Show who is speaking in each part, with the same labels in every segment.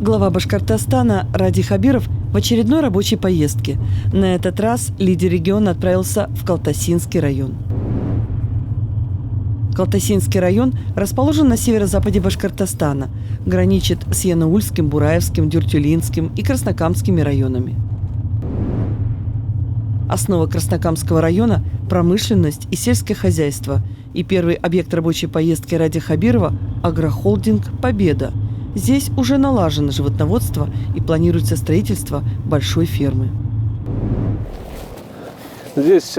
Speaker 1: Глава Башкортостана Ради Хабиров в очередной рабочей поездке. На этот раз лидер региона отправился в Калтасинский район. Калтасинский район расположен на северо-западе Башкортостана, граничит с Янаульским, Бураевским, Дюртюлинским и Краснокамскими районами. Основа Краснокамского района – промышленность и сельское хозяйство. И первый объект рабочей поездки Ради Хабирова – агрохолдинг «Победа». Здесь уже налажено животноводство и планируется строительство большой фермы.
Speaker 2: Здесь,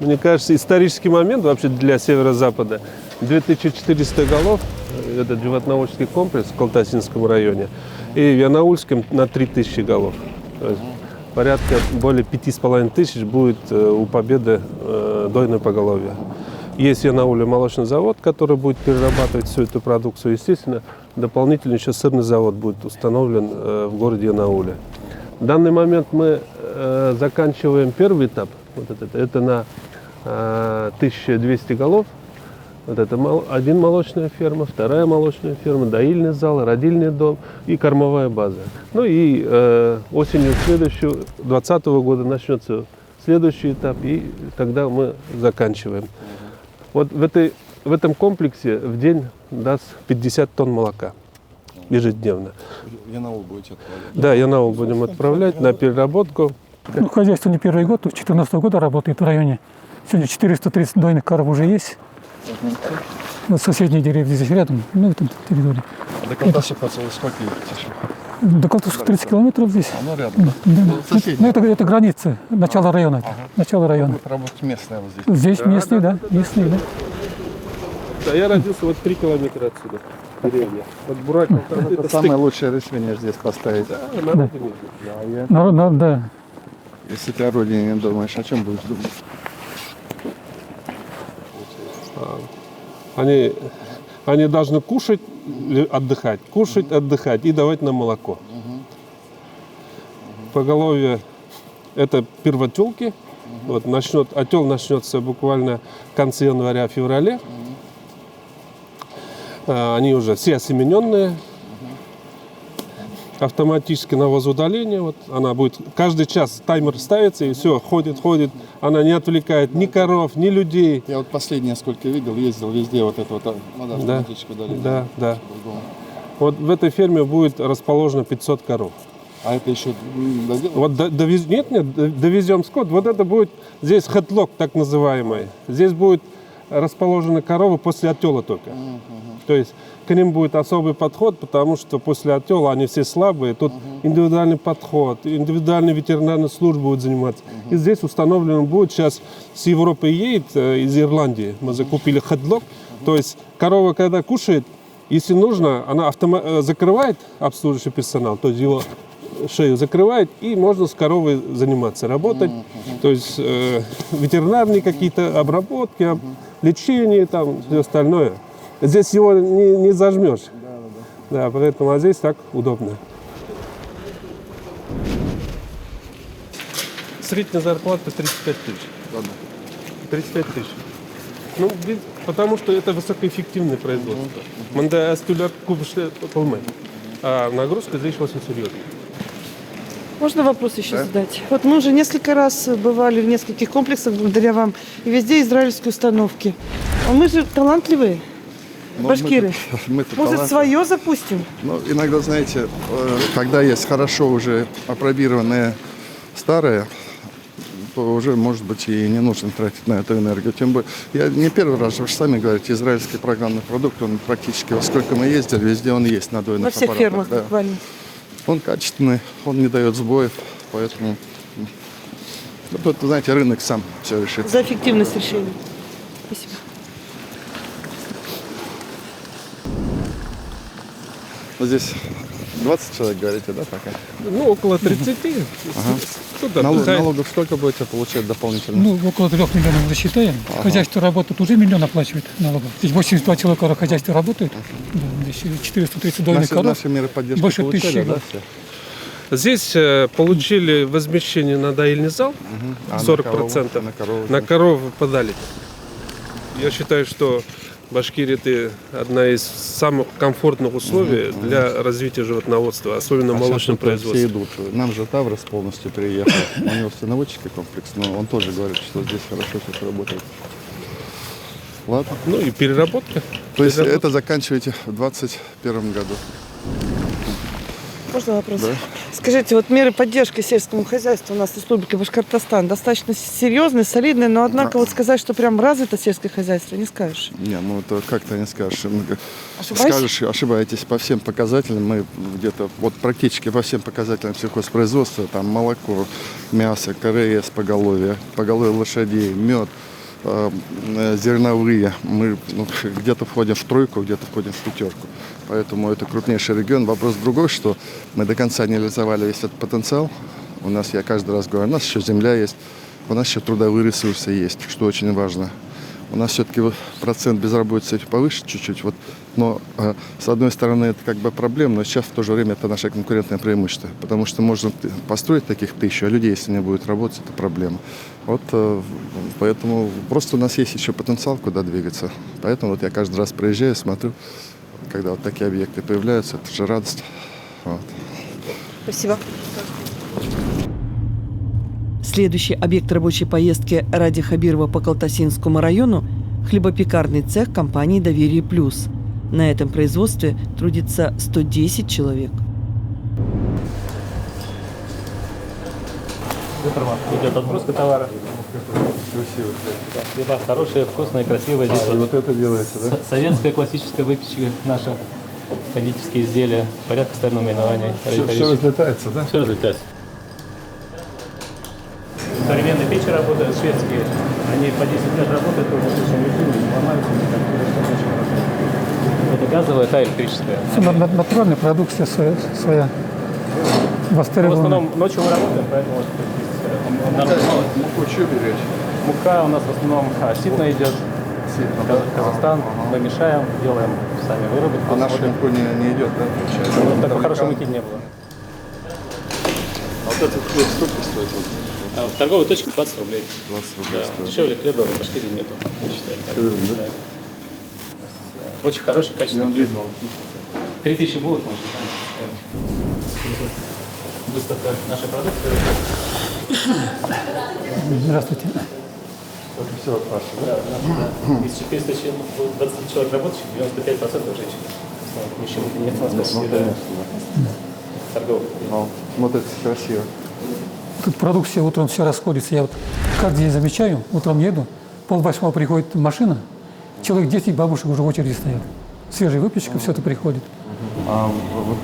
Speaker 2: мне кажется, исторический момент вообще для Северо-Запада. 2400 голов – это животноводческий комплекс в Калтасинском районе. И в Янаульском на 3000 голов. То есть порядка более 5500 будет у Победы дойное поголовье. Есть в Янауле молочный завод, который будет перерабатывать всю эту продукцию. Естественно, дополнительно еще сырный завод будет установлен в городе Янауле. В данный момент мы заканчиваем первый этап. Вот это на 1200 голов. Вот это один молочная ферма, вторая молочная ферма, доильный зал, родильный дом и кормовая база. Ну и осенью следующего, 2020 года начнется следующий этап, и тогда мы заканчиваем. Вот в этом комплексе в день даст 50 тонн молока ежедневно.
Speaker 3: Янаул будете отправлять?
Speaker 2: Да, Янаул будем отправлять на переработку.
Speaker 4: Ну, хозяйство не первый год, с 2014 года работает в районе. Сегодня 430 дойных коров уже есть. Вот соседние деревни здесь рядом, ну, в этом территории.
Speaker 3: А до Калтаса сколько едете?
Speaker 4: До Калтаса 30 километров здесь.
Speaker 3: Оно рядом, да?
Speaker 4: Да. Ну, это граница, начало района.
Speaker 3: Ага.
Speaker 4: Начало района.
Speaker 3: Будет работать местная вот здесь.
Speaker 4: Здесь местные, да, местные, да.
Speaker 2: Да, я родился вот 3 километра отсюда, деревня. Вот Бурак,
Speaker 3: Это самое лучшее решение здесь поставить.
Speaker 2: Да, на родине.
Speaker 4: Да.
Speaker 3: Если ты о родине не думаешь, о чем будешь думать?
Speaker 2: Они должны кушать, отдыхать, кушать, отдыхать и давать нам молоко. Поголовье – это первотелки. Вот, отел начнется буквально в конце января-февраля. Они уже все осемененные. Автоматически навозудаление. Вот, она будет каждый час таймер ставится и все, ходит. Она не отвлекает ни коров, ни людей.
Speaker 3: Я вот последнее, сколько видел, ездил везде вот это вот, надо автоматически удаление.
Speaker 2: Да. Вот в этой ферме будет расположено 500 коров.
Speaker 3: А это еще доделать?
Speaker 2: Вот довезем скот. Вот это будет здесь хэдлок, так называемый. Здесь будет расположены коровы после отела только. То есть к ним будет особый подход, потому что после отела они все слабые. Тут индивидуальный подход, индивидуальная ветеринарная служба будет заниматься. И здесь установлено будет, сейчас с Европы едет, из Ирландии. Мы закупили хэдлок. То есть корова, когда кушает, если нужно, она закрывает обслуживающий персонал, то есть его шею закрывает, и можно с коровой заниматься, работать. То есть ветеринарные какие-то обработки, лечение, там, все остальное. Здесь его не зажмешь. Да, поэтому здесь так удобно. Средняя зарплата 35 тысяч. 35 тысяч. Ну, потому что это высокоэффективное производство. Манда астюляр кубышля полмай. А нагрузка здесь очень серьезная.
Speaker 1: Можно вопрос еще задать? Вот мы уже несколько раз бывали в нескольких комплексах благодаря вам. И везде израильские установки. А мы же талантливые. Башкиры. Может, свое запустим?
Speaker 3: Ну, иногда, знаете, когда есть хорошо уже апробированные старые, то уже, может быть, и не нужно тратить на эту энергию. Тем более, я не первый раз, вы же сами говорите, израильский программный продукт, он практически, во сколько мы ездили, везде он есть на дойных аппаратах.
Speaker 1: Во всех фермах буквально.
Speaker 3: Он качественный, он не дает сбоев, поэтому, знаете, рынок сам все решит.
Speaker 1: За эффективность решения. Спасибо.
Speaker 3: Вот здесь 20 человек, говорите, да, пока?
Speaker 2: Ну, около 30.
Speaker 3: Налогов сколько будете получать дополнительно?
Speaker 4: Ну, около 3 миллионов уже считаем. Хозяйство работает, уже миллион оплачивает налогов. Здесь 82 человека в хозяйстве работают. Да, здесь 430 дойных коров.
Speaker 3: Наши меры поддержки
Speaker 4: Больше
Speaker 3: получали,
Speaker 4: 1000.
Speaker 3: да, все?
Speaker 2: Здесь получили возмещение на доильный зал, 40%.
Speaker 3: На корову
Speaker 2: На корову подали. Я считаю, что Башкирия – это одна из самых комфортных условий для развития животноводства, особенно в молочном
Speaker 3: Все
Speaker 2: производстве.
Speaker 3: идут. Нам же Таврос полностью переехал. У него становочный комплекс, но он тоже говорит, что здесь хорошо все работает. Ладно.
Speaker 2: Ну и переработка.
Speaker 3: То есть это заканчиваете в 2021 году?
Speaker 1: Можно вопрос?
Speaker 3: Да.
Speaker 1: Скажите, вот меры поддержки сельскому хозяйству у нас в Республике Башкортостан достаточно серьезные, солидные, но однако вот сказать, что прям развито сельское хозяйство, не скажешь.
Speaker 3: Не, ну это как-то не скажешь.
Speaker 1: Ошибаюсь?
Speaker 3: Скажешь, ошибаетесь по всем показателям. Мы где-то вот практически по всем показателям сельхозпроизводства, там молоко, мясо, КРС, поголовье лошадей, мед, зерновые. Мы где-то входим в тройку, где-то входим в пятерку. Поэтому это крупнейший регион. Вопрос другой, что мы до конца не реализовали весь этот потенциал. У нас, я каждый раз говорю, у нас еще земля есть, у нас еще трудовые ресурсы есть, что очень важно. У нас все-таки процент безработицы повыше чуть-чуть. Вот, но с одной стороны это как бы проблема, но сейчас в то же время это наше конкурентное преимущество. Потому что можно построить таких 1000, а людей, если не будет работать, это проблема. Вот поэтому просто у нас есть еще потенциал, куда двигаться. Поэтому вот я каждый раз приезжаю, смотрю, когда вот такие объекты появляются, это же радость. Вот.
Speaker 1: Спасибо. Следующий объект рабочей поездки Ради Хабирова по Калтасинскому району – хлебопекарный цех компании «Доверие Плюс». На этом производстве трудится 110 человек.
Speaker 5: Идет отгрузка товара.
Speaker 3: Красиво.
Speaker 5: Хлеба хорошие, вкусные, красивые. Здесь
Speaker 3: Вот это делается, да?
Speaker 5: советская классическая выпечка, наши кондитерские изделия, порядка старинного наименования.
Speaker 3: Все разлетается, да?
Speaker 5: Все разлетается. Современные печи работают, шведские. Они по 10 лет работают, тоже в лучшем режиме, ломаются, это газовая, та электрическая.
Speaker 4: Натуральная продукция своя.
Speaker 5: В
Speaker 4: Востребованная.
Speaker 5: основном ночью мы работаем, поэтому вот здесь,
Speaker 3: Муку что берете?
Speaker 5: мука у нас в основном ситная идет. Казахстан, мы мешаем, делаем сами выработку.
Speaker 3: А наша муку не идет, да, получается?
Speaker 5: Ну, такой хорошей муки не было.
Speaker 3: А вот этот хлеб сколько стоит?
Speaker 5: А в торговой точке 20 рублей.
Speaker 3: 20 рублей
Speaker 5: Да,
Speaker 3: стоит.
Speaker 5: дешевле хлеба в Башкирии нету. я считаю.
Speaker 3: Да?
Speaker 5: Да. Очень хороший, качественный хлеб. 3000 булок можно. Выставка нашей продукции.
Speaker 4: Здравствуйте.
Speaker 3: Это все от вашего, да?
Speaker 5: Из 420 человек работающих, 95% женщин. В основном мужчин нет у нас
Speaker 3: Ну,
Speaker 5: почти,
Speaker 3: конечно,
Speaker 5: да.
Speaker 3: да.
Speaker 5: Торговых.
Speaker 3: Ну, вот это красиво.
Speaker 4: Тут продукция утром все расходится. Я вот каждый день замечаю, утром еду, 7:30 приходит машина, человек 10 бабушек уже в очереди стоят. Свежая выпечка, все это приходит.
Speaker 3: А вот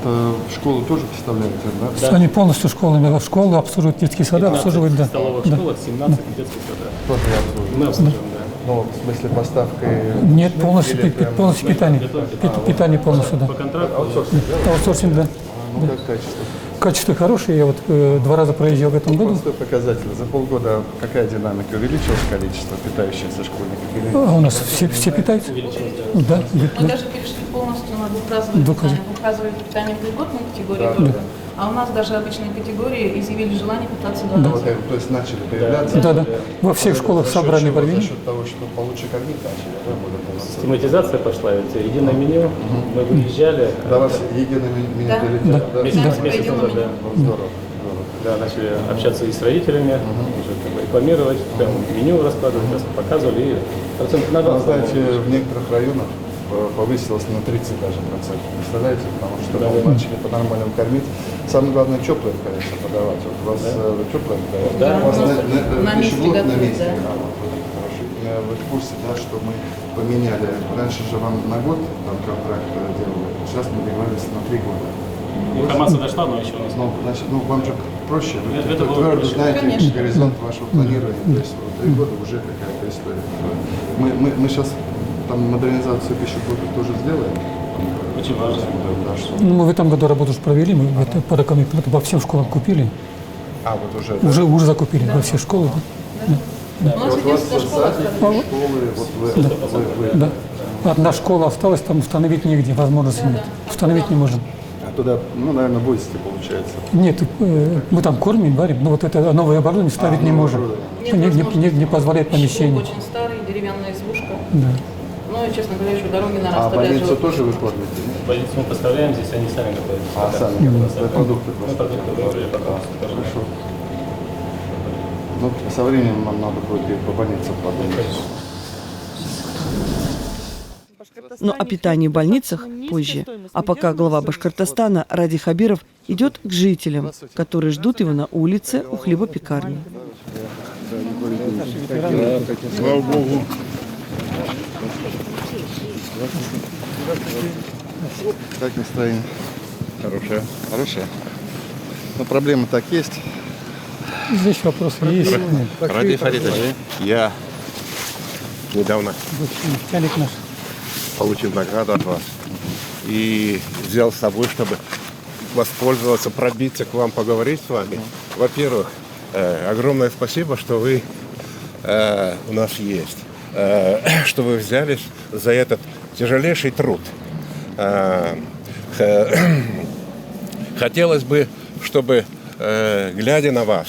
Speaker 3: школу тоже представляете, да?
Speaker 4: Они полностью школы обслуживают, детские сады
Speaker 5: 15
Speaker 4: обслуживают, да.
Speaker 5: столовых
Speaker 4: Да.
Speaker 5: школах, 17 детских садов.
Speaker 3: Тоже я обслуживаю.
Speaker 5: Мы обслуживаем, да.
Speaker 3: Ну, в смысле поставкой...
Speaker 4: Нет, полностью, полностью питание. Питание полностью, да.
Speaker 5: По контракту.
Speaker 4: Аутсорсинг, да.
Speaker 3: Ну, как качество?
Speaker 4: Качество хорошее. Я вот 2 раза проезжал в этом году.
Speaker 3: Простой показатель. За полгода какая динамика? Увеличилось количество питающихся школьников? Или...
Speaker 4: А у нас все питаются? Да.
Speaker 6: Мы даже перешли полностью на двухразовое питание в льготной категории, а у нас даже обычные категории изъявили желание питаться 2 раза.
Speaker 3: То есть начали появляться?
Speaker 4: Да. Во всех школах собрали
Speaker 3: За
Speaker 4: провели.
Speaker 3: счет того, что получше кормить начали, да, более полноценно.
Speaker 5: Систематизация пошла, ведь единое меню. Мы выезжали.
Speaker 3: До вас единое меню
Speaker 6: Да.
Speaker 3: долетело, да?
Speaker 5: Месяц
Speaker 6: Да.
Speaker 5: назад, да.
Speaker 3: Ну, здорово.
Speaker 5: Да, начали общаться и с родителями, уже как бы рекламировать, прям меню раскладывать, показывали, и процентов на 20.
Speaker 3: Знаете, в некоторых районах повысилось на 30 даже процентов. Представляете? Потому что
Speaker 5: Да.
Speaker 3: начали по-нормальному кормить. Самое главное, теплое, конечно, подавать. Вот у вас теплое подавать?
Speaker 5: Да.
Speaker 3: У вас
Speaker 6: У нас на месте
Speaker 3: пищеблок на
Speaker 6: готовят,
Speaker 3: месте.
Speaker 6: да.
Speaker 3: А, вот это хорошо. Вы в курсе, да, что мы поменяли. Раньше же вам на год там контракт делали. Сейчас мы договорились на 3 года.
Speaker 5: Информация дошла, но еще у нас.
Speaker 3: Ну, значит, вам же проще. Вы
Speaker 5: Это было
Speaker 3: твердо
Speaker 5: проще.
Speaker 3: знаете
Speaker 6: Конечно.
Speaker 3: горизонт вашего планирования. То есть вот 3 года уже какая-то история. Мы сейчас там модернизацию пищеблока тоже сделаем.
Speaker 5: Очень важно.
Speaker 3: Да, что...
Speaker 4: Ну, мы в этом году работу уже провели, мы это по документам по всем школам купили.
Speaker 3: А, вот уже.
Speaker 4: Уже закупили во все школы.
Speaker 6: У нас
Speaker 3: Вот у вас
Speaker 6: единственная школа
Speaker 3: садики,
Speaker 6: осталась.
Speaker 3: школы, вот вы.
Speaker 4: Да. Одна школа осталась, там установить негде, возможности нет. Установить не можем.
Speaker 3: А туда, ну, наверное, возите, получается.
Speaker 4: Нет, мы там кормим, варим, но вот это новое оборудование ставить не можем.
Speaker 6: Нет
Speaker 4: Не
Speaker 6: возможности.
Speaker 4: позволяет
Speaker 6: Школа
Speaker 4: помещение.
Speaker 6: очень старый, деревянная избушка.
Speaker 4: Да.
Speaker 6: Ну и, честно говоря, еще дороги на
Speaker 3: А
Speaker 6: оставлять
Speaker 3: больницу
Speaker 6: живут.
Speaker 3: тоже вы кормите?
Speaker 5: Больницу мы поставляем, здесь они сами готовят.
Speaker 3: А, сами готовят. Продукты
Speaker 5: Ну,
Speaker 3: просто.
Speaker 5: продукты выбрали,
Speaker 3: Хорошо. Ну, со временем нам надо будет и по больнице подумать.
Speaker 1: Но о питании в больницах позже. А пока глава Башкортостана Ради Хабиров идет к жителям, которые ждут его на улице у хлебопекарни.
Speaker 3: Слава Богу. Как настроение? Хорошее. Хорошее. Ну, проблемы так есть.
Speaker 4: Здесь вопросы есть.
Speaker 7: Ради Фаридович, я недавно
Speaker 4: Начальник наш.
Speaker 7: получил награду от вас и взял с собой, чтобы воспользоваться, пробиться к вам, поговорить с вами. Во-первых, огромное спасибо, что вы у нас есть, что вы взялись за этот тяжелейший труд. Хотелось бы, чтобы, глядя на вас,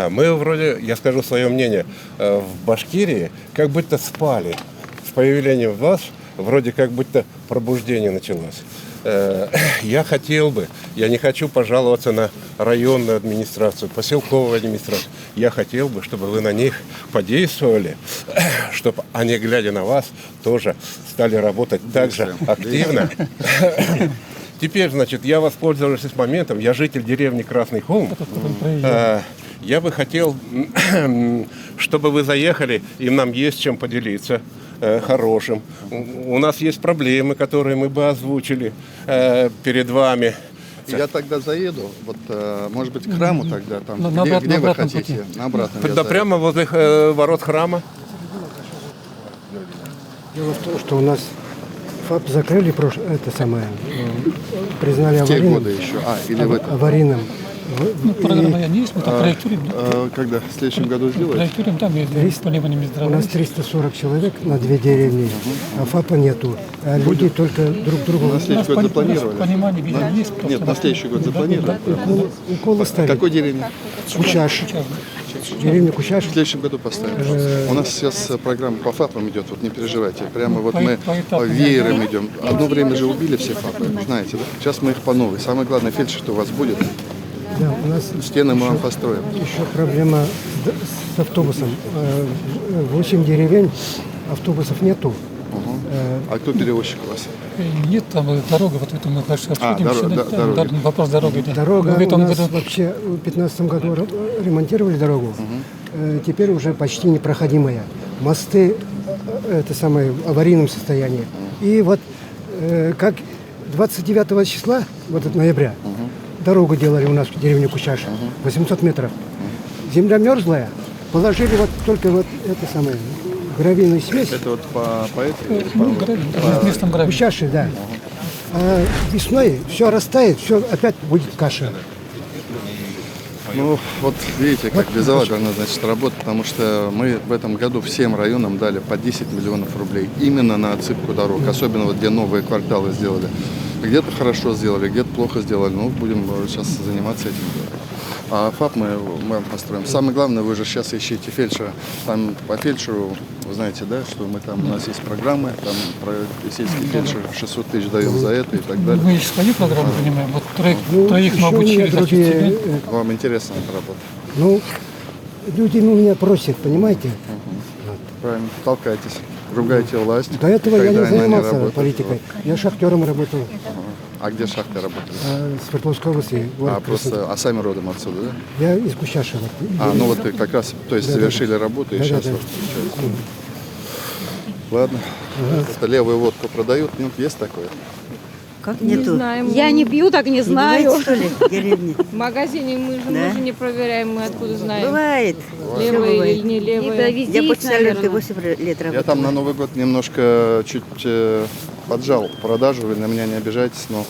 Speaker 7: мы вроде, я скажу свое мнение, в Башкирии как будто спали. С появлением вас вроде как будто пробуждение началось. Я хотел бы, я не хочу пожаловаться на районную администрацию, поселковую администрацию. Я хотел бы, чтобы вы на них подействовали, чтобы они, глядя на вас, тоже стали работать так же активно. Теперь, значит, я воспользовался моментом, я житель деревни Красный Холм. Я бы хотел, чтобы вы заехали, и нам есть чем поделиться хорошим. У нас есть проблемы, которые мы бы озвучили перед вами.
Speaker 3: Я тогда заеду, вот, может быть, к храму тогда, там,
Speaker 4: На
Speaker 3: где вы
Speaker 4: обратном
Speaker 3: хотите?
Speaker 4: пути.
Speaker 3: На обратном я
Speaker 7: Да
Speaker 3: заеду.
Speaker 7: прямо возле ворот храма.
Speaker 8: Дело в том, что у нас ФАП закрыли это самое, признали
Speaker 3: В те
Speaker 8: аварийным.
Speaker 3: годы еще. Или в этом.
Speaker 8: Аварийным.
Speaker 4: Ну, программа есть, мы там проектируем.
Speaker 3: Когда? В следующем году сделаете?
Speaker 4: Проектируем там, где поливаниями
Speaker 8: У нас
Speaker 4: здравоохранения.
Speaker 8: 340 человек на 2 деревни, а ФАПа нету. А люди только друг другу
Speaker 3: На следующий год запланировали?
Speaker 4: Понимание, видимо, есть.
Speaker 3: Нет, на следующий год запланировали.
Speaker 8: уколы ставят.
Speaker 3: Какой деревне?
Speaker 8: Кучаш. Деревня Кучаш.
Speaker 3: В следующем году поставим. У нас сейчас программа по ФАПам идет, вот не переживайте. Прямо вот мы по веерам идем. Одно время же убили все ФАПы, знаете, да? Сейчас мы их по новой. Самое главное, фельдшер-то у вас будет.
Speaker 8: Да, у нас
Speaker 3: Стены мы вам построим.
Speaker 8: еще проблема с автобусом. 8 деревень, автобусов нету.
Speaker 3: А кто перевозчик у вас?
Speaker 4: Нет, там дорога, вот эту мы дальше обсудим.
Speaker 3: дороги.
Speaker 4: Вопрос дороги. Да.
Speaker 8: Дорога
Speaker 4: Но в
Speaker 8: у
Speaker 4: этом
Speaker 8: нас
Speaker 4: году
Speaker 8: вообще в 2015 году ремонтировали дорогу. Теперь уже почти непроходимая. Мосты это самое в аварийном состоянии. И вот как 29 числа, вот это ноября, дорогу делали у нас в деревне Кучаш, 800 метров. Земля мерзлая, положили вот только вот это самое гравийную смесь.
Speaker 3: Это вот по этой?
Speaker 4: ну, гравий, местном гравий.
Speaker 8: Кучаши, да. А весной все растает, все опять будет каша.
Speaker 3: Ну, вот видите, как безалаберно, значит, работа, потому что мы в этом году всем районам дали по 10 миллионов рублей именно на отсыпку дорог, особенно вот где новые кварталы сделали. Где-то хорошо сделали, где-то плохо сделали, ну, будем сейчас заниматься этим. А ФАП мы построим. Самое главное, вы же сейчас ищите фельдшера. Там по фельдшеру, вы знаете, да, что мы там, у нас есть программы, там про сельский фельдшер 600 тысяч даем за это и так далее.
Speaker 4: Мы еще свою программу понимаем. Вот троих мы
Speaker 8: еще у меня
Speaker 4: обучили, значит,
Speaker 8: другие,
Speaker 4: тебе.
Speaker 3: Вам интересна эта работа?
Speaker 8: ну, люди меня просят, понимаете?
Speaker 3: Правильно, толкайтесь, ругайте власть.
Speaker 8: До этого я
Speaker 3: когда
Speaker 8: не
Speaker 3: она
Speaker 8: занимался
Speaker 3: работает.
Speaker 8: политикой. Я шахтером работал
Speaker 3: А где шахты работали?
Speaker 8: с Свердловской области. город Краснодар.
Speaker 3: А сами родом отсюда, да?
Speaker 8: Я из Кучаша.
Speaker 3: Ну вот и как раз, то есть завершили работу и сейчас
Speaker 8: Да.
Speaker 3: вот включается. Ладно. Это левую водку продают, нет, есть такое?
Speaker 9: Как нету?
Speaker 10: Я не пью, так не знаю.
Speaker 9: Бывает, что ли, в деревне?
Speaker 10: В магазине мы же не проверяем, мы откуда знаем.
Speaker 9: Бывает.
Speaker 10: Левые
Speaker 9: Бывает.
Speaker 10: или не левые.
Speaker 9: Я почтальонкой 8 лет
Speaker 3: Я
Speaker 9: работала.
Speaker 3: там на Новый год немножко чуть поджал продажу, вы на меня не обижайтесь, но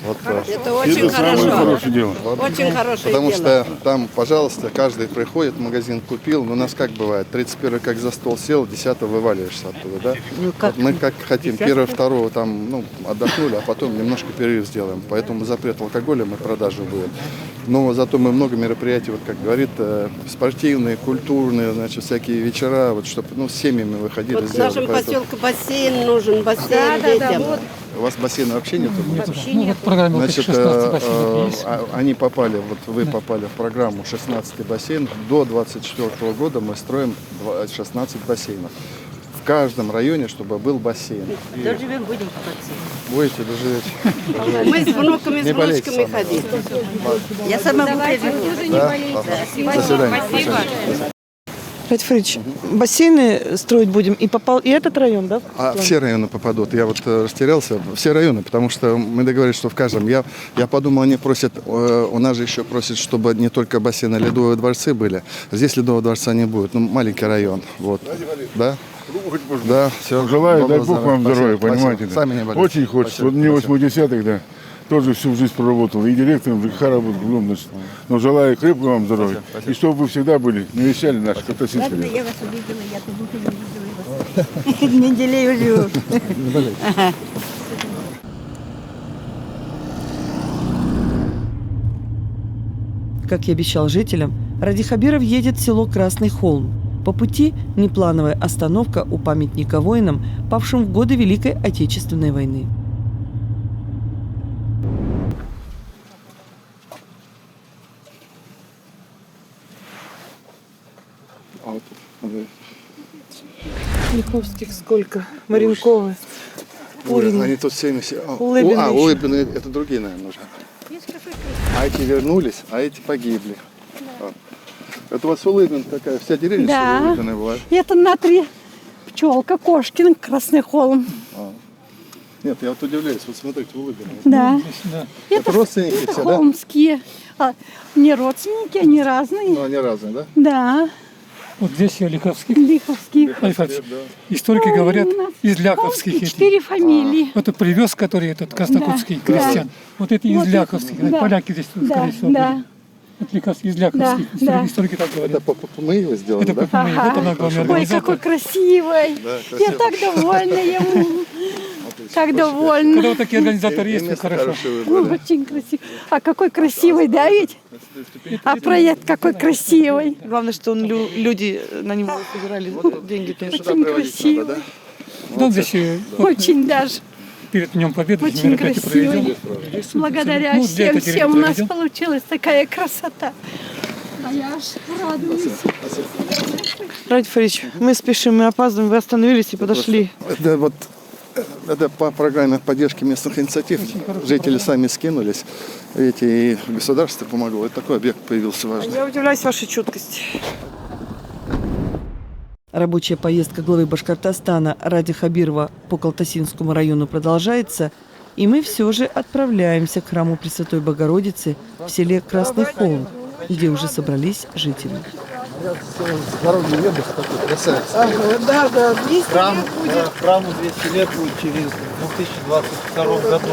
Speaker 3: вот
Speaker 10: Это очень хорошо.
Speaker 3: ладно.
Speaker 10: Очень хорошее
Speaker 3: Потому
Speaker 10: дело.
Speaker 3: что там, пожалуйста, каждый приходит, в магазин купил, но у нас как бывает, 31 как за стол сел, 10 вываливаешься оттуда, да?
Speaker 9: Ну, как?
Speaker 3: Вот мы как хотим,
Speaker 9: 10-го?
Speaker 3: 1-2 там, отдохнули, а потом немножко перерыв сделаем, поэтому запрет алкоголя мы продажу будем. Но зато мы много мероприятий, вот как говорит, спортивные, культурные, значит, всякие вечера, вот чтобы, ну, с семьями выходили.
Speaker 11: Вот в нашем поселке бассейн нужен, бассейн детям.
Speaker 10: вот.
Speaker 3: У вас бассейна вообще нет?
Speaker 4: Ну, вот в программе вот
Speaker 3: Значит,
Speaker 4: 16 бассейнов есть.
Speaker 3: они попали, вот вы попали в программу 16 бассейнов. До 2024 года мы строим 16 бассейнов. В каждом районе, чтобы был бассейн.
Speaker 9: Доживем, будем купаться.
Speaker 3: Будете, доживете.
Speaker 11: Мы с внуками, с
Speaker 3: Не болейте
Speaker 11: внучками
Speaker 3: со мной.
Speaker 11: ходим.
Speaker 9: Я сама буду
Speaker 10: Давайте
Speaker 9: переживать.
Speaker 10: тоже не
Speaker 3: Да?
Speaker 10: болейте.
Speaker 3: До свидания.
Speaker 10: Спасибо.
Speaker 1: Радик Фаридович, бассейны строить будем, и попал и этот район, да? в
Speaker 3: А
Speaker 1: план?
Speaker 3: все районы попадут. Я вот растерялся. Все районы, потому что мы договорились, что в каждом. Я подумал, они просят, у нас же еще просят, чтобы не только бассейны, ледовые дворцы были. Здесь ледового дворца не будет. Ну, маленький район. Вот. Да? Да, все.
Speaker 12: Желаю, дай Бог вам здоровья, понимаете. Да?
Speaker 3: Сами не болейте.
Speaker 12: Очень хочется.
Speaker 3: Спасибо.
Speaker 12: Вот мне
Speaker 3: Спасибо.
Speaker 12: 80-х, да, тоже всю жизнь проработал. И директором ЖКХ работал, кругом, значит. Но желаю крепкого вам здоровья. И чтобы вы всегда были, навещали наши Катасинские.
Speaker 9: Ладно, я вас увидела, я тут не видела вас. Неделю живу.
Speaker 1: Как и обещал жителям, Ради Хабиров едет в село Красный Холм. По пути неплановая остановка у памятника воинам, павшим в годы Великой Отечественной войны.
Speaker 3: А вот тут,
Speaker 1: Лиховских сколько? Маринковы.
Speaker 3: ой, они тут 70.
Speaker 1: Улыбины еще.
Speaker 3: Улыбины, это другие, наверное, уже. А эти вернулись, а эти погибли. Вот. Это у вас Улыбин такая, вся деревня
Speaker 11: Да.
Speaker 3: Улыбиной была?
Speaker 11: Это на 3 пчелка, Кошкин, Красный Холм.
Speaker 3: Нет, я вот удивляюсь, вот смотрите, Улыбин.
Speaker 11: Да.
Speaker 3: Это родственники все, да?
Speaker 11: Холмские. Не родственники, они разные.
Speaker 3: Ну, они разные, да?
Speaker 11: Да.
Speaker 4: Вот здесь я Лиховских.
Speaker 11: Лиховских.
Speaker 4: Альфович, историки говорят, из Ляховских.
Speaker 11: Холмские,
Speaker 4: эти.
Speaker 11: 4 фамилии.
Speaker 4: Вот этот привез, который этот Краснокутский
Speaker 11: Да,
Speaker 4: крестьян. Вот это из
Speaker 11: Вот это,
Speaker 4: Ляховских.
Speaker 11: да.
Speaker 4: Поляки здесь,
Speaker 11: Да,
Speaker 4: скорее всего,
Speaker 11: да.
Speaker 4: были. Вот Лиховских, из Ляховских.
Speaker 11: Да,
Speaker 4: Историки так говорят.
Speaker 3: Это мы его сделали,
Speaker 4: Это
Speaker 3: да?
Speaker 4: как мы, вот она главный
Speaker 11: Ой,
Speaker 4: организатор.
Speaker 11: какой красивый.
Speaker 3: Да,
Speaker 11: Я
Speaker 3: красиво.
Speaker 11: так довольна ему. Так довольна.
Speaker 4: Когда вот такие организаторы
Speaker 3: И
Speaker 4: есть, то
Speaker 3: место
Speaker 4: хорошо.
Speaker 3: хорошее выбрали.
Speaker 11: Очень красиво. А какой красивый, да ведь? А проект какой красивый.
Speaker 1: Главное, что люди на него собирали деньги тоже.
Speaker 11: Очень красивый.
Speaker 4: Ну, здесь
Speaker 11: Очень даже.
Speaker 4: перед Днем Победы
Speaker 11: Очень
Speaker 4: мероприятие
Speaker 11: красивый.
Speaker 4: проведем.
Speaker 11: Благодаря
Speaker 4: Ну, для этой
Speaker 11: всем у нас
Speaker 4: проведем.
Speaker 11: получилась такая красота. А я аж радуюсь.
Speaker 1: Радик Фаридович, мы спешим, мы опаздываем, вы остановились и подошли.
Speaker 3: Это вот это по программе поддержки местных инициатив. Жители сами скинулись, видите, и государство помогло. И такой объект появился важный.
Speaker 1: Я удивляюсь вашей чуткости. Рабочая поездка главы Башкортостана Ради Хабирова по Калтасинскому району продолжается, и мы все же отправляемся к храму Пресвятой Богородицы в селе Красный Холм, где уже собрались жители.
Speaker 8: Да, да,
Speaker 13: Храму 200 лет будет через 2022 году.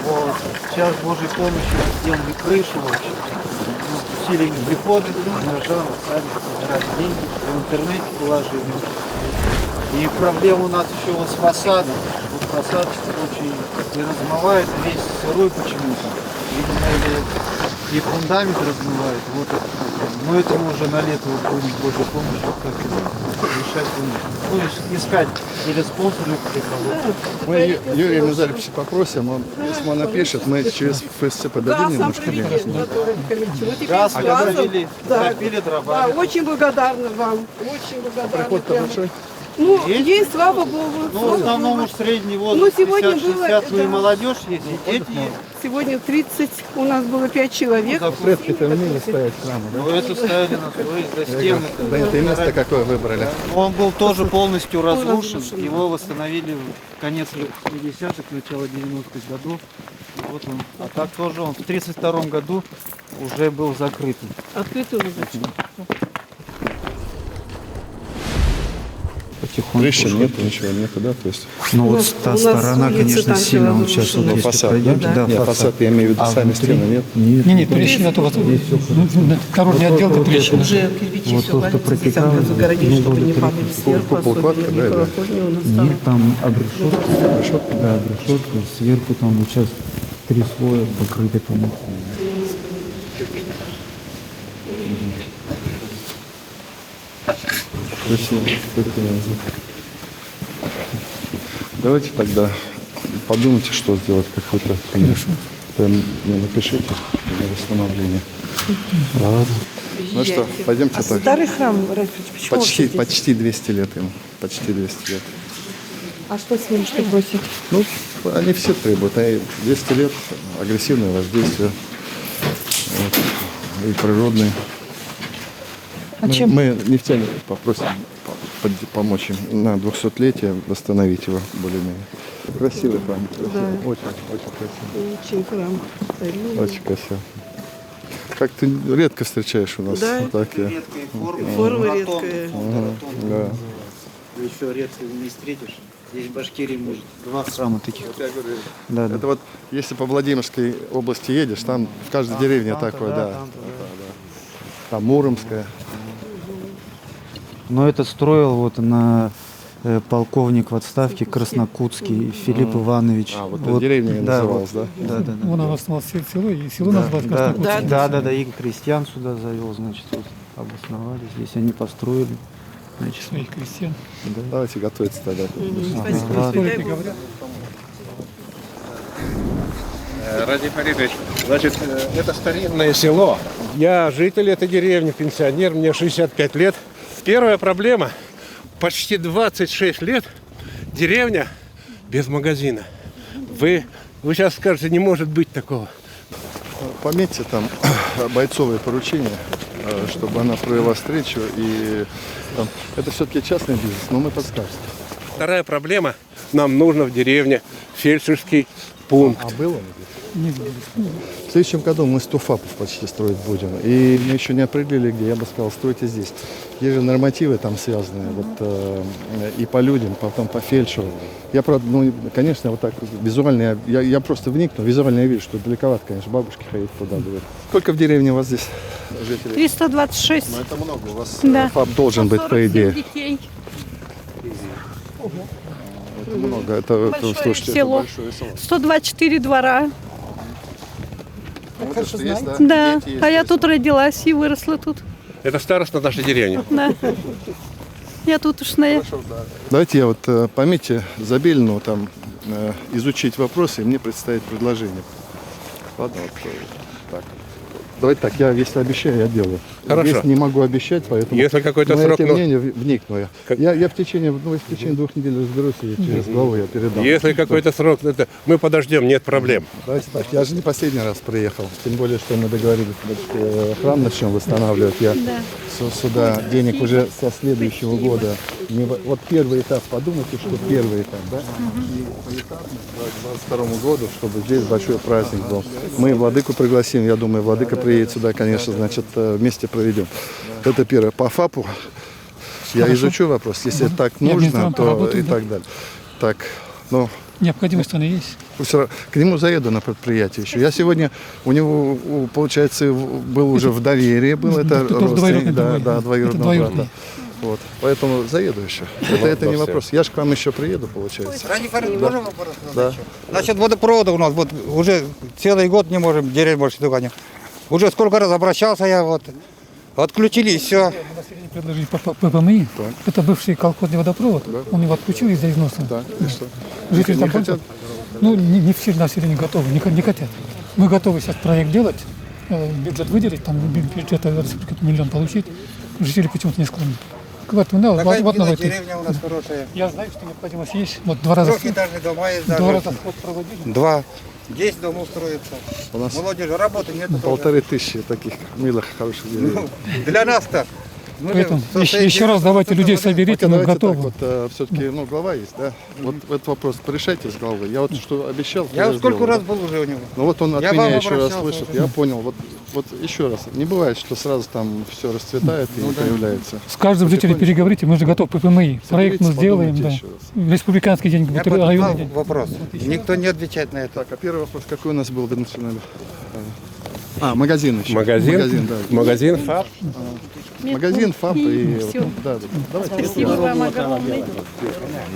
Speaker 13: Вот. Сейчас с Божьей помощью сделали крышу, усилили приходы, горожан, сами собирать деньги, в интернете положили. И проблема у нас еще вот с фасадом. Вот фасад очень и размывает, весь сырой почему-то. Видимо, или и фундамент размывает. Вот это. Но это мы уже на лето будем с Божьей помощью как решать. Ну, искать или спонсоров,
Speaker 3: Мы Юрия на записи попросим, он, если он напишет, мы через ФСЦ подадим немножко денег.
Speaker 13: газ копили,
Speaker 8: Да.
Speaker 13: копили дрова.
Speaker 8: Да, очень благодарна вам. Очень благодарна.
Speaker 3: Приход-то
Speaker 8: прямо.
Speaker 3: большой?
Speaker 8: Ну, есть, слава Богу.
Speaker 13: Ну, в
Speaker 8: слава
Speaker 13: основном
Speaker 8: Богу.
Speaker 13: уж средний
Speaker 8: Ну,
Speaker 13: возраст,
Speaker 8: сегодня
Speaker 13: 50-60,
Speaker 8: было,
Speaker 13: и
Speaker 8: да.
Speaker 13: молодежь есть, и дети есть.
Speaker 8: Сегодня 30, у нас было 5 человек.
Speaker 3: Предки-то умели ставить храмы, да?
Speaker 13: Ну, это ставили на свои стены.
Speaker 3: Да это и место какое выбрали.
Speaker 13: Он был тоже полностью разрушен. Его восстановили в конец 50-х, начало 90-х годов. Вот он. А так тоже он в 1932 году уже был закрытым.
Speaker 8: Открытый уже.
Speaker 3: Трещин нет, ничего нету, да? То есть...
Speaker 13: Ну
Speaker 8: У
Speaker 13: вот
Speaker 8: нас-
Speaker 13: та
Speaker 8: у нас
Speaker 13: сторона,
Speaker 8: улица
Speaker 13: конечно,
Speaker 8: там
Speaker 13: сильно
Speaker 8: была
Speaker 13: вот сейчас вот
Speaker 8: разрушена.
Speaker 13: если
Speaker 3: Фасад,
Speaker 13: пройдете,
Speaker 3: да? Нет, фасад, я имею в виду, сами стены, нет?
Speaker 4: Не, трещина, то вот дорожный отдел, то трещина.
Speaker 8: Уже кирпичи все валится, здесь загородили, чтобы не падали сверху,
Speaker 3: Полкладка,
Speaker 8: особенно
Speaker 3: да, да.
Speaker 8: колокольня у нас стала.
Speaker 13: там обрешетка, да, обрешетка, сверху там вот сейчас 3 слоя покрыты полностью.
Speaker 3: Красиво. Давайте тогда подумайте, что сделать, какой-то. Прям напишите на восстановление. Ладно. Ну что, пойдемте так.
Speaker 1: Старый храм, почему
Speaker 3: Почти 200 лет ему. Почти 200 лет.
Speaker 1: А что с ним, что просят?
Speaker 3: Ну, они все требуют. 200 лет агрессивное воздействие. Вот, и природные.
Speaker 1: А чем?
Speaker 3: Мы нефтяник попросим помочь им на 200-летие восстановить его более-менее. Красивый храм.
Speaker 1: Да.
Speaker 3: Очень красивый.
Speaker 1: Очень храм.
Speaker 3: Очень красиво. Как ты редко встречаешь у нас.
Speaker 1: Да.
Speaker 3: Такие.
Speaker 13: Редкие формы.
Speaker 1: Форма редкая.
Speaker 3: Да.
Speaker 13: Еще редко не встретишь. Здесь в Башкирии, может, 2 храма таких.
Speaker 3: Вот я говорю,
Speaker 13: Да,
Speaker 3: это вот, если по Владимирской области едешь, там в каждой деревне такое, да. Там Муромская.
Speaker 13: Но это строил вот на полковник в отставке Краснокутский Филипп Иванович.
Speaker 3: Вот деревня называлась, да?
Speaker 13: Да.
Speaker 4: Вон она основала село, и село назвалось Краснокутское.
Speaker 13: Да, и крестьян сюда завел, значит, вот обосновали. Здесь они построили. Значит,
Speaker 4: Своих крестьян.
Speaker 3: Да. Давайте готовиться тогда.
Speaker 7: Радий Фаридович, значит, это старинное село. Я житель этой деревни, пенсионер, мне 65 лет. Первая проблема. Почти 26 лет деревня без магазина. Вы сейчас скажете, не может быть такого.
Speaker 3: Пометьте там бойцовые поручения, чтобы она провела встречу. И там, это все-таки частный бизнес, но мы подскажем.
Speaker 7: Вторая проблема. Нам нужно в деревне фельдшерский пункт.
Speaker 3: А было? В следующем году мы 100 ФАПов почти строить будем. И мы еще не определили, где. Я бы сказал, стройте здесь. Есть же нормативы там связанные. Вот, и по людям, потом по фельдшеру. Я, правда, ну, конечно, вот так визуально, я просто вникну. Визуально я вижу, что далековато, конечно, бабушки ходить туда. Сколько в деревне у вас здесь жителей?
Speaker 11: 326.
Speaker 3: Ну, это много. У вас
Speaker 11: Да.
Speaker 3: ФАП должен быть, по идее.
Speaker 11: Детей.
Speaker 3: Это много. Это, слушайте,
Speaker 11: село.
Speaker 3: это большое село.
Speaker 11: 124 двора.
Speaker 3: Вот это есть, да?
Speaker 11: Да,
Speaker 3: Дети есть,
Speaker 11: а я
Speaker 3: есть.
Speaker 11: тут родилась и выросла тут.
Speaker 7: Это староста нашей деревни.
Speaker 11: Да. Я тутошная.
Speaker 3: Давайте я вот пометьте Забелину там изучить вопросы, и мне представить предложение. Ладно, вот так. Давайте так, я если обещаю, я делаю.
Speaker 7: Хорошо.
Speaker 3: Если не могу обещать, поэтому...
Speaker 7: Если какой-то
Speaker 3: но
Speaker 7: срок,
Speaker 3: я, тем
Speaker 7: ну-
Speaker 3: не менее, вникну. Я в течение 2 недель разберусь, и через главу я передам.
Speaker 7: Если какой-то срок, это мы подождем, нет проблем.
Speaker 3: Давайте так, я же не последний раз приехал, тем более, что мы договорились, что храм начнем восстанавливать. Я сюда денег уже со следующего года. Вот первый этап, подумайте, что первый этап, да? И поэтапно к 2022 году, чтобы здесь большой праздник был. Мы владыку пригласим, я думаю, владыка приедет сюда, конечно, значит, вместе проведем. Это первое. По ФАПу я изучу вопрос, если так нужно, то и так далее. Так, ну...
Speaker 4: Необходимость она есть.
Speaker 3: К нему заеду на предприятие еще. Я сегодня у него, получается, был уже в доверии, был это родственник, двоюродного брата. Вот. Поэтому заеду еще. Это не вопрос. Я же к вам еще приеду, получается.
Speaker 14: Ради Фаридович, можно вопрос?
Speaker 3: Да.
Speaker 14: Насчет водопровода у нас вот уже целый год не можем, деревень больше туда не. Уже сколько раз обращался я, вот отключили и все.
Speaker 4: Предложили по ППМИ. Это бывший колхозный водопровод. Он его отключил из-за износа.
Speaker 3: И что?
Speaker 4: Жители там
Speaker 3: хотят?
Speaker 4: Ну, не все население готовы, не хотят. Мы готовы сейчас проект делать, бюджет выделить, там бюджет миллион получить. Жители почему-то не склонны. Говорят, ну,
Speaker 14: Такая
Speaker 4: вот
Speaker 14: милая
Speaker 4: надо идти.
Speaker 14: деревня у нас хорошая.
Speaker 4: Я знаю, что необходимость есть. Вот 2 раза.
Speaker 14: Трехэтажные дома есть даже.
Speaker 4: 2 раза сход проводили.
Speaker 14: 2. 10 домов строится.
Speaker 3: У нас
Speaker 14: Молодежи работы нет.
Speaker 3: 1500 таких милых, хороших деревьев.
Speaker 14: Для нас-то.
Speaker 4: Поэтому еще раз давайте людей соберите, мы готовы.
Speaker 3: Вот, все-таки, ну, глава есть, да? Вот этот вопрос порешайте с головой. Я вот что обещал,
Speaker 14: Я вот сколько
Speaker 3: сделаю,
Speaker 14: раз
Speaker 3: да?
Speaker 14: был уже у него.
Speaker 3: Ну вот он от
Speaker 14: Я
Speaker 3: меня
Speaker 14: вам
Speaker 3: еще раз
Speaker 14: обращался
Speaker 3: слышит,
Speaker 14: уже.
Speaker 3: я понял. Вот еще раз, не бывает, что сразу там все расцветает и появляется.
Speaker 4: С каждым жителем переговорите, мы же готовы ППМИ. Проект мы сделаем, да.
Speaker 3: подумайте еще
Speaker 4: Республиканский деньги
Speaker 14: Я
Speaker 4: будет, районный день.
Speaker 14: вопрос. Никто не отвечает на это.
Speaker 3: Так, а первый вопрос, какой у нас был в национале? Магазин еще.
Speaker 7: Магазин,
Speaker 3: да.
Speaker 7: магазин ФАП.
Speaker 3: Магазин, ФАП и...
Speaker 11: Всё.
Speaker 3: вот, да, давайте.
Speaker 11: Спасибо вам огромное.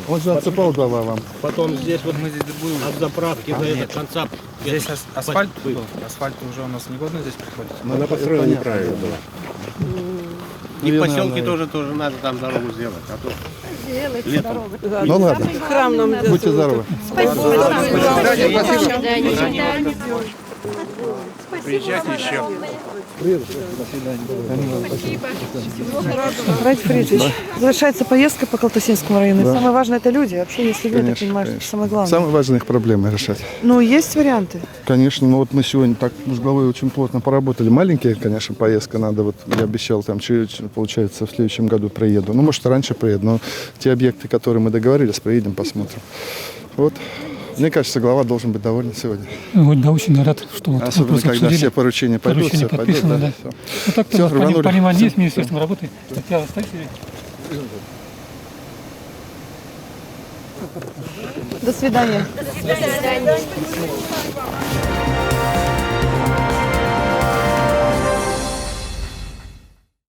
Speaker 3: Он же отсыпал дрова вам.
Speaker 15: Потом здесь вот мы здесь будем от заправки до этого конца.
Speaker 16: Здесь асфальт был. Асфальт уже у нас негодно здесь приходит.
Speaker 7: Она построена неправильно была.
Speaker 15: И в поселке тоже надо там дорогу сделать. А то летом.
Speaker 3: Ну ладно.
Speaker 1: Храм нам
Speaker 3: Будьте здоровы.
Speaker 15: Приезжайте еще.
Speaker 1: Радик Фридович, завершается поездка по Калтасинскому району.
Speaker 3: Да.
Speaker 1: И самое важное это люди. Вообще, если люди,
Speaker 3: Конечно,
Speaker 1: ты понимаешь,
Speaker 3: конечно.
Speaker 1: самое главное.
Speaker 3: Самые важные их проблемы решать.
Speaker 1: Ну, есть варианты.
Speaker 3: Конечно, но вот мы сегодня так с головой очень плотно поработали. Маленькая, конечно, поездка надо. Вот я обещал, там, получается, в следующем году приеду. Ну, может, раньше приеду, но те объекты, которые мы договорились, приедем, посмотрим. Вот. Мне кажется, глава должен быть доволен сегодня.
Speaker 4: Вот, да, очень рад, что вот
Speaker 3: Особенно,
Speaker 4: вопросы
Speaker 3: когда
Speaker 4: обсудили.
Speaker 3: все поручения пойдут,
Speaker 4: Поручения
Speaker 3: все
Speaker 4: подписаны,
Speaker 3: пойдет,
Speaker 4: да.
Speaker 3: да,
Speaker 4: Ну так-то
Speaker 3: Всё,
Speaker 4: у нас
Speaker 3: рванули.
Speaker 4: понимание есть,
Speaker 3: Всё,
Speaker 4: министерством работы. Так я оставьте.
Speaker 1: До свидания.
Speaker 10: До свидания.